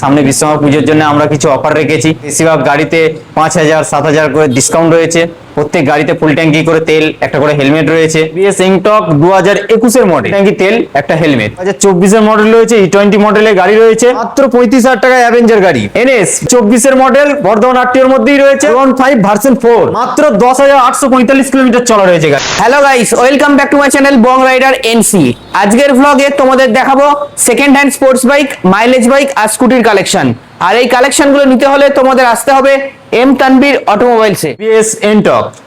সামনে বিশ্বকর্মা পুজোর জন্য আমরা কিছু অফার রেখেছি। বেশিরভাগ গাড়িতে 5,000 7,000 করে ডিসকাউন্ট রয়েছে। প্রত্যেক গাড়িতে ফুল ট্যাঙ্কি করে তেল, একটা করে হেলমেট রয়েছে। বিএস ইংটক 2021 এর মডেল, ট্যাঙ্কি তেল, একটা হেলমেট। 2024 এর মডেল রয়েছে, E20 মডেলের গাড়ি রয়েছে মাত্র 35,000 টাকায় অ্যাভেঞ্জার গাড়ি। NS 24 এর মডেল, বর্ধমান আরটিওর মধ্যেই রয়েছে। 5 ভার্সন 4 মাত্র 10,845 কিলোমিটার চলা রয়েছে গাড়ি। Hello guys, welcome back to my channel Bong rider NC. আজকের ভ্লগে তোমাদের দেখাবো second hand sports bike, mileage bike আর স্কুটির কালেকশন। আর এই কালেকশনগুলো নিতে হলে তোমাদের আসতে হবে এম তানভীর অটোমোবাইলসে।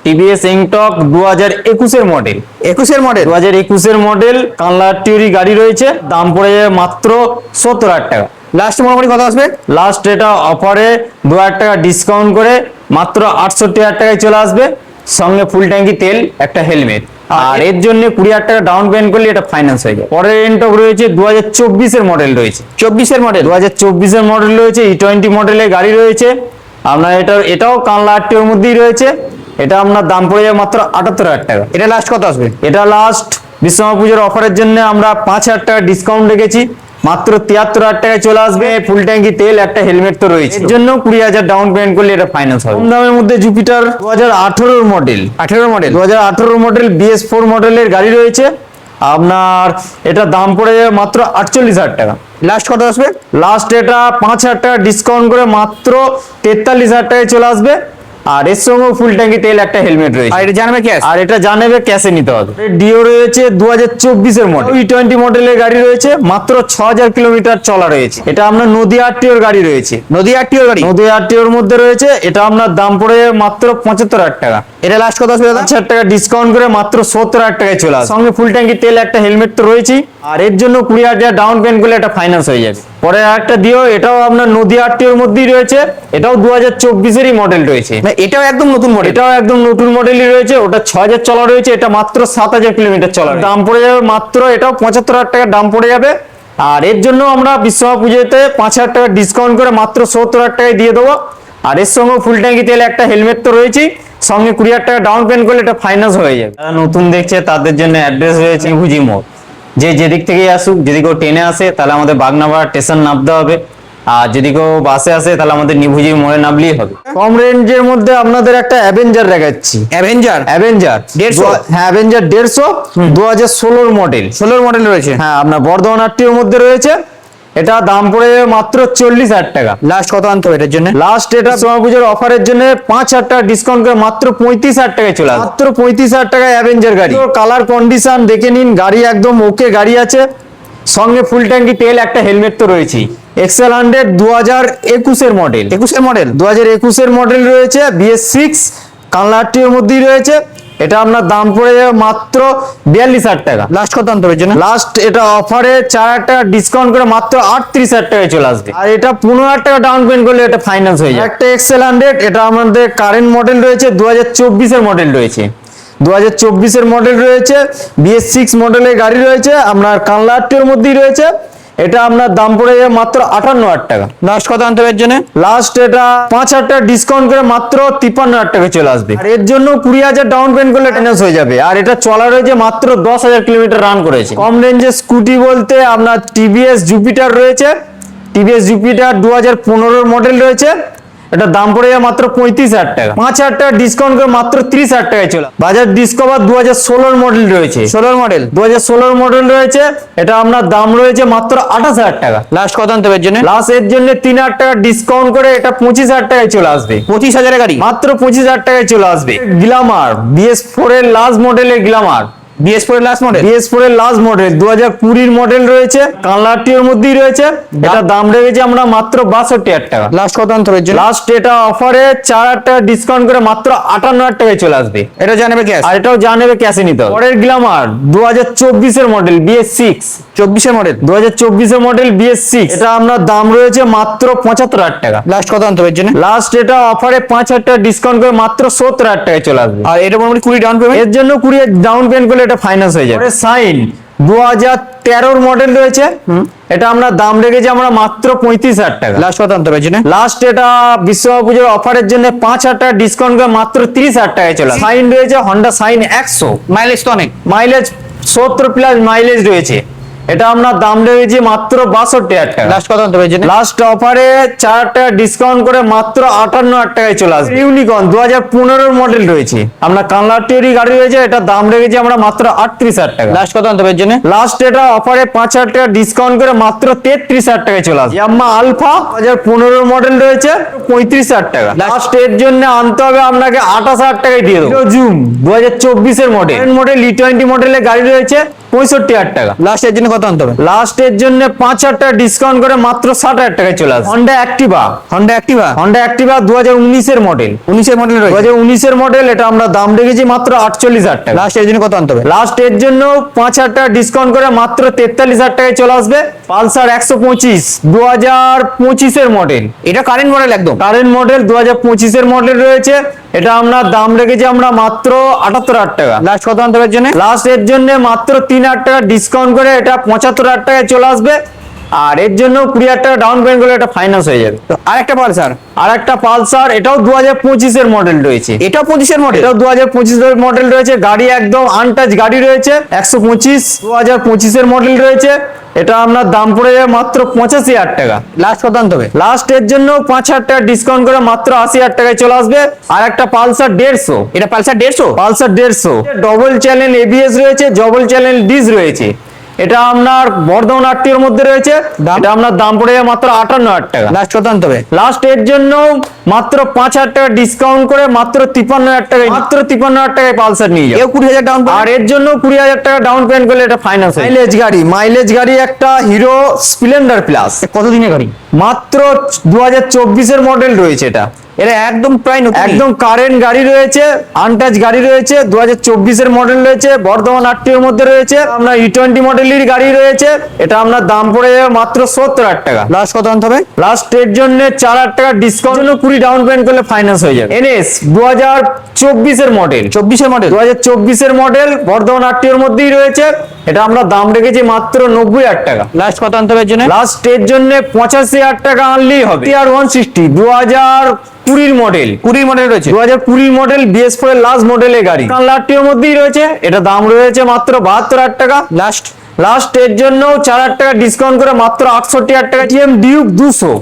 টিভিএস ইংটক 2021 এর মডেল। 2021 এর মডেল, কানলা টিউরি গাড়ি রয়েছে। দাম পড়ে যাবে মাত্র 70,000 টাকা। লাস্ট মোটামুটি কত আসবে? লাস্ট এটা অফারে 2,000 টাকা ডিসকাউন্ট করে মাত্র 68,000 টাকায় চলে আসবে, সঙ্গে ফুল ট্যাঙ্কি তেল, একটা হেলমেট। আর এর জন্য 20,000 টাকা ডাউন পেমেন্ট করলে এটা ফাইন্যান্স হয়ে যায়। পরের ইনটক রয়েছে 2024 এর মডেল রয়েছে। 24 এর মডেল 2024 এর মডেল রয়েছে, E20 মডেলের গাড়ি রয়েছে আপনার। এটাও কানলা আরটিওর মধ্যেই রয়েছে। এটা আপনার দাম পড়ে যাবে মাত্র 78,000 টাকা। এটা লাস্ট কত আসবে? এটা লাস্ট বিশ্বকর্মা পুজোর অফারের জন্য আমরা 5,000 টাকা ডিসকাউন্ট রেখেছি, মাত্র 73,000 টাকায় চলে আসবে। ফুল ট্যাঙ্কি তেল, একটা হেলমেট তো রয়েছে। এর জন্য 20,000 ডাউন পেমেন্ট করলে এটা ফাইন্যান্স হবে। কম দামের মধ্যে জুপিটার 2018 মডেল, 2018 মডেল BS4 মডেলের গাড়ি রয়েছে আপনার। এটা দাম পড়ে যাবে মাত্র 48,000 টাকা। লাস্ট কত আসবে? লাস্ট এটা 5,000 টাকা ডিসকাউন্ট করে মাত্র 43,000 টাকায় চলে আসবে। আর এর সঙ্গে ফুল ট্যাঙ্কি তেল, একটা হেলমেট রয়েছে। আর এটা জানাবে ক্যাশ? আর এটা জানাবে ক্যাশে নিতে হবে। ডিও রয়েছে 2024 এর মডেল, E20 মডেলের গাড়ি রয়েছে, মাত্র 6,000 কিলোমিটার চলা রয়েছে। এটা আপনার নদিয়া আরটিওর গাড়ি রয়েছে। নদিয়া আরটিওর মধ্যে রয়েছে। এটা আপনার দাম পড়ে যাবে মাত্র 75,000 টাকা। এটা লাস্ট কত আসবে দাদা? 5,000 টাকা ডিসকাউন্ট করে মাত্র 70,000 টাকায় চলে আসবে, সঙ্গে ফুল ট্যাঙ্কি তেল, একটা হেলমেট তো রয়েছেই। আর এর জন্য 20,000 ডাউন পেমেন্ট করলে এটা ফাইন্যান্স হয়ে যাবে। পরে আরেকটা দিও, এটাও আপনার নদিয়া আরটিওর মধ্যেই রয়েছে। এটাও 2024 এরই মডেল রয়েছে। এটাও একদম নতুন মডেল? এটাও একদম নতুন মডেলই রয়েছে। ওটা 6,000 চলা রয়েছে, এটা মাত্র 7,000 কিলোমিটার চলা। দাম পড়ে যাবে মাত্র, এটাও 75,000 টাকা দাম পড়ে যাবে। আর এর জন্য আমরা বিশ্বকর্মা পুজোতে 5,000 টাকা ডিসকাউন্ট করে মাত্র 70,000 টাকায় দিয়ে দেবো। আর এর সঙ্গে ফুল ট্যাঙ্কি তেল, একটা হেলমেট তো রয়েছেই, সঙ্গে 20,000 টাকা ডাউন পেমেন্ট করলে এটা ফাইন্যান্স হয়ে যাবে। যারা নতুন দেখছে তাদের জন্য অ্যাড্রেস রয়েছে ভুজি মোড়। যেদিক থেকেই আসুক, যদি কেউ ট্রেনে আসে তাহলে আমাদের বাগনাপাড়া স্টেশন নামতে হবে। আর যদি কেউ বাসে আসে তাহলে আমাদের নিভুজি মোড়ে নামলেই হবে। কম রেঞ্জের মধ্যে আপনাদের একটা অ্যাভেঞ্জার দেখাচ্ছি। অ্যাভেঞ্জার 150? হ্যাঁ, অ্যাভেঞ্জার 150 2016 মডেল। 16 মডেল রয়েছে। হ্যাঁ, আপনার বর্ধমান আরটিওর মধ্যে রয়েছে। এটা দাম পড়ে যাবে মাত্র 40,000 টাকা। লাস্ট কত আনতে হবে এটার জন্য? লাস্ট এটা বিশ্বকর্মা পুজোর অফারের জন্য 5,000 টাকা ডিসকাউন্ট করে মাত্র 35,000 টাকায় চলে আসবে। মাত্র 35,000 টাকায় অ্যাভেঞ্জার গাড়ি। কালার কন্ডিশন দেখে নিন, গাড়ি একদম ওকে গাড়ি আছে, সঙ্গে ফুল ট্যাঙ্কি তেল, একটা হেলমেট তো রয়েছেই। এক্সেল 100 2021 এর মডেল। 2021 এর মডেল রয়েছে, BS6 কানলা আরটিওর মধ্যেই রয়েছে। এটা আপনার দাম পড়ে যাবে মাত্র 42,000 টাকা। লাস্ট কত আনতে হবে এর জন্য? লাস্ট এটা অফারে 4,000 টাকা ডিসকাউন্ট করে মাত্র 38,000 টাকায় চলে আসবে। আর এটা 15,000 টাকা ডাউন পেমেন্ট করলে এটা ফাইন্যান্স হয়ে যায়। একটা এক্সেল 100, এটা আমাদের কারেন্ট মডেল রয়েছে, 2024 এর মডেল রয়েছে। 2024 এর মডেল রয়েছে, BS6 মডেলের গাড়ি রয়েছে, আপনার কানলা আরটিওর মধ্যেই রয়েছে। এটা আপনার দাম পড়ে যাবে মাত্র 58,000 টাকা। লাস্ট কত আনতে হবে এর জন্য? লাস্ট এটা 5,000 টাকা ডিসকাউন্ট করে মাত্র 53,000 টাকা চলে আসবে। আর এর জন্য 20,000 ডাউন পেমেন্ট করলে ফাইন্যান্স হয়ে যাবে। আর এটা চলা রয়েছে মাত্র 10,000 কিলোমিটার রান করেছে। কম রেঞ্জের স্কুটি বলতে আপনার TVS জুপিটার রয়েছে। TVS জুপিটার 2015 মডেল রয়েছে। এটা দাম পড়ে যাবে মাত্র 35,000 টাকা। 5,000 টাকা ডিসকাউন্ট করে মাত্র 30,000 টাকায় চলে। বাজাজ ডিসকভার 2016 মডেল রয়েছে। 2016 মডেল রয়েছে। এটা আপনার দাম রয়েছে মাত্র 28,000 টাকা। লাস্ট কত আনতে হবে এর জন্য? লাস্ট এর জন্য 3,000 টাকা ডিসকাউন্ট করে এটা 25,000 টাকায় চলে আসবে। 25,000 গাড়ি মাত্র 25,000 টাকায় চলে আসবে। গ্ল্যামার BS4 এর লাস্ট মডেলের গ্ল্যামার। BS4 এর লাস্ট মডেল? BS4 এর লাস্ট মডেল 2020 মডেল রয়েছে, কানলা আরটিওর মধ্যেই রয়েছে। এটা দাম রেখেছি আমরা মাত্র 62,000 টাকা। লাস্ট কত আনতে হবে এর জন্য? লাস্ট এটা অফারে 4,000 টাকা ডিসকাউন্ট করে মাত্র 58,000 টাকায় চলে আসবে। এটা জানাবে ক্যাশ? আর এটাও জানাবে ক্যাশে নিতে হবে। পরের গ্ল্যামার 2024 এর মডেল BS6। 24 এর মডেল? 2024 এর মডেল BS6। এটা আপনার দাম রয়েছে মাত্র 75,000 টাকা। লাস্ট কত আনতে হবে এর জন্য? লাস্ট এটা অফারে 5,000 টাকা ডিসকাউন্ট করে মাত্র 70,000 টাকায় চলে আসবে। আর এটা মোটামুটি 20 ডাউন পেমেন্ট? এর জন্য 20 ডাউন পেমেন্ট করলে এটা ফাইন্যান্স হয়ে যাবে। সাইন 2013 মডেল রয়েছে। এটা আমরা দাম রেখেছি আমরা মাত্র 35,000 টাকা। লাস্ট কত আনতে হবে এর জন্য? লাস্ট এটা বিশ্বকর্মা পুজোর অফারের জন্য 5,000 টাকা ডিসকাউন্ট করে মাত্র 30,000 টাকায় চলে আসবে। সাইন রয়েছে, হন্ডা সাইন 100। মাইলেজ তো অনেক? মাইলেজ 70 প্লাস মাইলেজ রয়েছে। এটা আমরা দাম রেখেছি মাত্র 62,000 টাকা। লাস্ট কত হবে জেনে? লাস্ট অফারে 4 টাকা ডিসকাউন্ট করে মাত্র 58,000 টাকায় চলে আসবে। ইউনিকর্ন 2015 মডেল রয়েছে, আমরা কালারটিওরি গাড়ি রয়েছে, এটা দাম রেখেছি আমরা মাত্র 38,000 টাকা। লাস্ট কত হবে জেনে? লাস্ট এটা অফারে 5,000 টাকা ডিসকাউন্ট করে মাত্র 33,000 টাকায় চলে আসবে। ইয়াম্মা আলফা 2015 মডেল রয়েছে 35,000 টাকা। লাস্ট এর জন্য আনতে হবে আপনাকে 28,000 টাকায় দিয়ে দেবো। জুম 2024 এর মডেল E20 মডেলের গাড়ি রয়েছে 65,000 টাকা। লাস্ট এর জন্য কত আনতে হবে? লাস্ট এর জন্য 5,000 টাকা ডিসকাউন্ট করে মাত্র 60,000 টাকায় চলে আসবে। হন্ডা অ্যাক্টিভা 2019 এর মডেল, 19 এর মডেল রয়েছে। 2019 এর মডেল, এটা আমরা দাম রেখেছি মাত্র 48,000 টাকা। লাস্ট এর জন্য কত আনতে হবে? লাস্ট এর জন্য 5,000 টাকা ডিসকাউন্ট করে মাত্র 43,000 টাকায় চলে আসবে। পালসার 125 2025 এর মডেল, এটা কারেন্ট মডেল একদম। কারেন্ট মডেল 2025 এর মডেল রয়েছে, এটা আমরা দাম রেখেছি আমরা মাত্র 78,000 টাকা। লাস্ট কত আনতে হবে এর জন্য? লাস্ট এর জন্য মাত্র 3,000 টাকা ডিসকাউন্ট করে এটা 75,000 টাকায় চলে আসবে। আর এর জন্য 20,000 টাকা ডাউন পেমেন্ট করলে এটা ফাইন্যান্স হয়ে যাবে। তো আরেকটা পালসার, আর একটা পালসার, এটাও 2025 এর মডেল রয়েছে, এটাও 25 এর মডেল। এটাও 2025 এর মডেল রয়েছে, গাড়ি একদম আনটাচ গাড়ি রয়েছে। 125 2025 এর মডেল রয়েছে, এটা আপনার দাম পড়ে যাবে মাত্র 85,000 টাকা। লাস্ট কত আনতে হবে? লাস্ট এর জন্য 5,000 টাকা ডিসকাউন্ট করে মাত্র 80,000 টাকায় চলে আসবে। আর একটা পালসার 150, এটা Pulsar 150। Pulsar 150 double channel ABS রয়েছে, ডবল চ্যানেল ডিস রয়েছে, এটা আপনার বর্ধমান আটটির মধ্যে রয়েছে, এটা আপনার দাম পড়ে যাবে মাত্র 58,000 টাকা। লাস্ট কত আনতে হবে? লাস্ট এর জন্য মাত্র 5,000 টাকা ডিসকাউন্ট করে মাত্র 53,000 টাকায়, মাত্র 53,000 টাকায় পালসার নিয়ে যাবে। এও 20,000 ডাউন। আর এর জন্য 20,000 টাকা ডাউন পেমেন্ট করলে এটা ফাইন্যান্স। মাইলেজ গাড়ি একটা হিরো স্প্লেন্ডার প্লাস, কত দিনের গাড়ি? মাত্র 2024 এর মডেল রয়েছে, এটা এটা একদম প্রায় নতুন, একদম কারেন্ট গাড়ি রয়েছে, আনটাচ গাড়ি রয়েছে, 2024 এর মডেল রয়েছে, বর্ধমান আটটির মধ্যে রয়েছে। আমরা E20 মডেলের গাড়ি রয়েছে, এটা আপনার দাম পড়ে যাবে মাত্র 70,000 টাকা। লাস্ট কত আনতে হবে? লাস্ট এর জন্য 4,000 টাকা ডিসকাউন্ট, 20 ডাউন পেমেন্ট করলে ফাইন্যান্স হয়ে যাবে। NS 2024 এর মডেল, 24 এর মডেল। 2024 এর মডেল, বর্ধমান আটটির মধ্যেই রয়েছে, এটা আমরা দাম রেখেছি মাত্র 90,000 টাকা। লাস্ট কত আনতে হবে এর জন্য? লাস্ট এর জন্য 85,000 টাকা আনলেই হবে। TR160 2020 মডেল, 20 মডেল রয়েছে। 2020 মডেল BS4 এর লাস্ট মডেলের গাড়ি, কালারটির মধ্যেই রয়েছে, এটা দাম রয়েছে মাত্র 72,000 টাকা। লাস্ট এর জন্য 4,000 টাকা ডিসকাউন্ট করে মাত্র 68,000 টাকা। TM ডিউক 200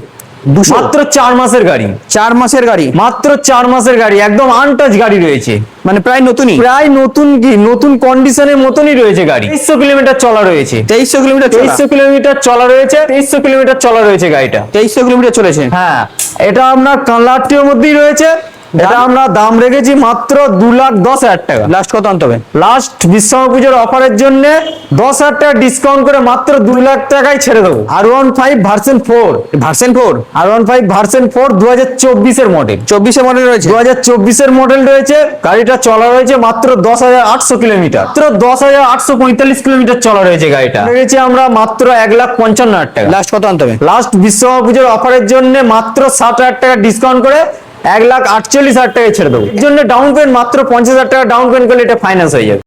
মাত্র 4 মাসের গাড়ি, 4 মাসের গাড়ি, মাত্র 4 মাসের গাড়ি, একদম আনটাচ গাড়ি রয়েছে, মানে প্রায় নতুনই, প্রায় নতুন, কি নতুন কন্ডিশনের মতনই রয়েছে গাড়ি। 2300 কিলোমিটার চলা রয়েছে, 2300 কিলোমিটার। 2300 কিলোমিটার চলা রয়েছে, 2300 কিলোমিটার চলা রয়েছে গাড়িটা, 2300 কিলোমিটার চলেছে। হ্যাঁ, এটা আপনার কালারটির মধ্যেই রয়েছে, এটা আমরা দাম রেখেছি মাত্র 2,10,000 টাকা। লাস্ট কত আনতে হবে? লাস্ট বিশ্বকর্মা পুজোর অফারের জন্য 10,000 টাকা ডিসকাউন্ট করে মাত্র 2,00,000 টাকায় ছেড়ে দেবো। R15 version 4, version 4, R15 version 4 2024 এর মডেল, 24 এর মডেল রয়েছে। 2024 এর মডেল রয়েছে, গাড়িটা চলা রয়েছে মাত্র 10,800 কিলোমিটার, মাত্র 10,845 কিলোমিটার চলা রয়েছে গাড়িটা। রেখেছি আমরা মাত্র 1,55,000 টাকা। লাস্ট কত আনতে হবে? লাস্ট বিশ্বকর্মা পুজোর অফারের জন্য মাত্র 60,000 টাকা ডিসকাউন্ট করে 1,48,000 টাকায় ছেড়ে দেবো। এর জন্য ডাউন পেমেন্ট মাত্র 50,000 টাকা ডাউন পেমেন্ট করলে এটা ফাইন্যান্স হয়ে যাবে।